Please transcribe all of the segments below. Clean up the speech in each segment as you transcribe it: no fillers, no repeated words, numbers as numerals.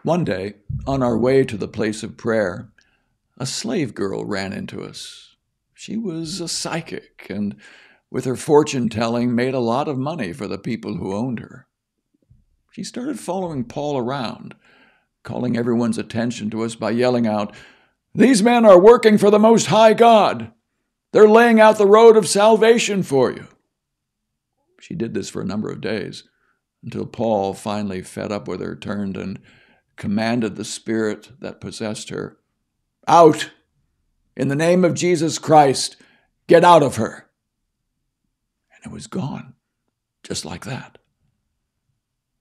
One day, on our way to the place of prayer, a slave girl ran into us. She was a psychic and, with her fortune-telling, made a lot of money for the people who owned her. She started following Paul around, calling everyone's attention to us by yelling out, "These men are working for the Most High God. They're laying out the road of salvation for you." She did this for a number of days, until Paul, finally fed up with her, turned and commanded the spirit that possessed her, "Out! In the name of Jesus Christ, get out of her!" And it was gone, just like that.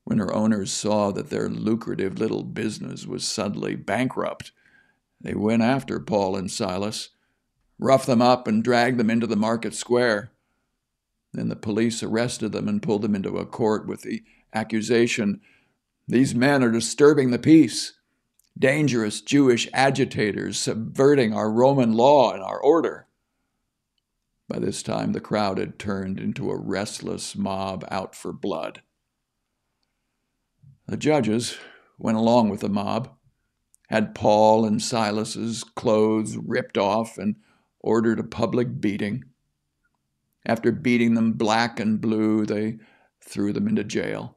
When her owners saw that their lucrative little business was suddenly bankrupt, they went after Paul and Silas, roughed them up and dragged them into the market square. Then the police arrested them and pulled them into a court with the accusation, "These men are disturbing the peace, dangerous Jewish agitators subverting our Roman law and our order." By this time, the crowd had turned into a restless mob out for blood. The judges went along with the mob, had Paul and Silas's clothes ripped off, and ordered a public beating. After beating them black and blue, they threw them into jail,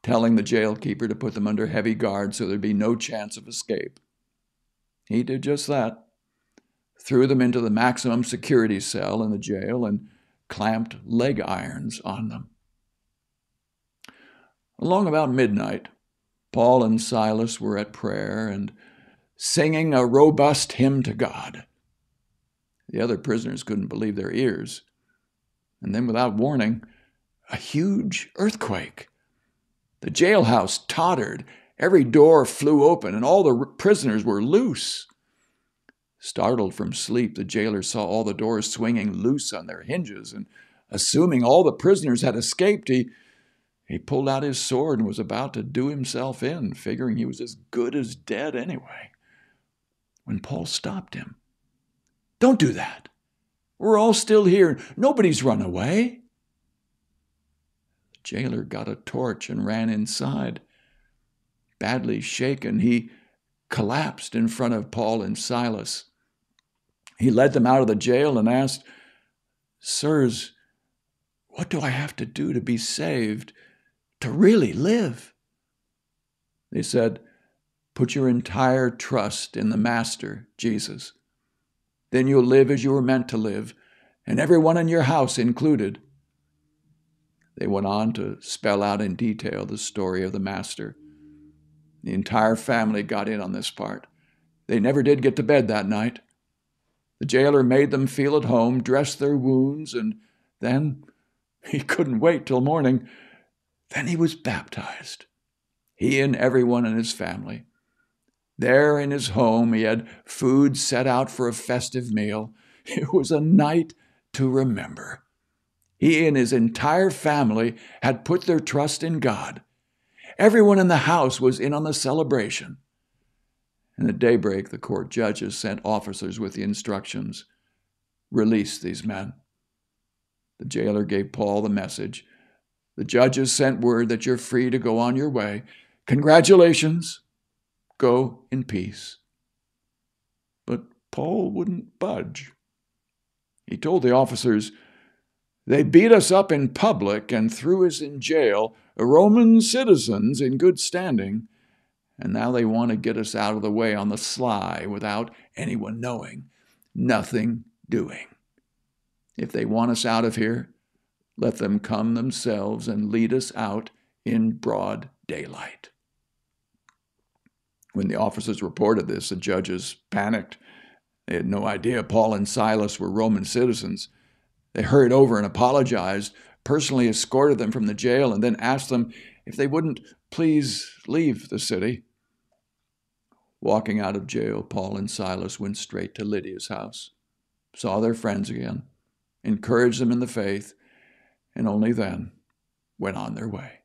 telling the jailkeeper to put them under heavy guard so there'd be no chance of escape. He did just that, threw them into the maximum security cell in the jail and clamped leg irons on them. Along about midnight, Paul and Silas were at prayer and singing a robust hymn to God. The other prisoners couldn't believe their ears. And then, without warning, a huge earthquake. The jailhouse tottered, every door flew open, and all the prisoners were loose. Startled from sleep, the jailer saw all the doors swinging loose on their hinges, and assuming all the prisoners had escaped, he pulled out his sword and was about to do himself in, figuring he was as good as dead anyway, when Paul stopped him. "Don't do that. We're all still here. Nobody's run away." The jailer got a torch and ran inside. Badly shaken, he collapsed in front of Paul and Silas. He led them out of the jail and asked, "Sirs, what do I have to do to be saved, to really live?" They said, "Put your entire trust in the Master, Jesus. Then you'll live as you were meant to live, and everyone in your house included." They went on to spell out in detail the story of the Master. The entire family got in on this part. They never did get to bed that night. The jailer made them feel at home, dressed their wounds, and then, he couldn't wait till morning, then he was baptized. He and everyone in his family. There in his home, he had food set out for a festive meal. It was a night to remember. He and his entire family had put their trust in God. Everyone in the house was in on the celebration. And at daybreak, the court judges sent officers with the instructions, "Release these men." The jailer gave Paul the message. "The judges sent word that you're free to go on your way. Congratulations. Go in peace." But Paul wouldn't budge. He told the officers, "They beat us up in public and threw us in jail, Roman citizens in good standing, and now they want to get us out of the way on the sly without anyone knowing, nothing doing. If they want us out of here, let them come themselves and lead us out in broad daylight." When the officers reported this, the judges panicked. They had no idea Paul and Silas were Roman citizens. They hurried over and apologized, personally escorted them from the jail, and then asked them if they wouldn't please leave the city. Walking out of jail, Paul and Silas went straight to Lydia's house, saw their friends again, encouraged them in the faith, and only then went on their way.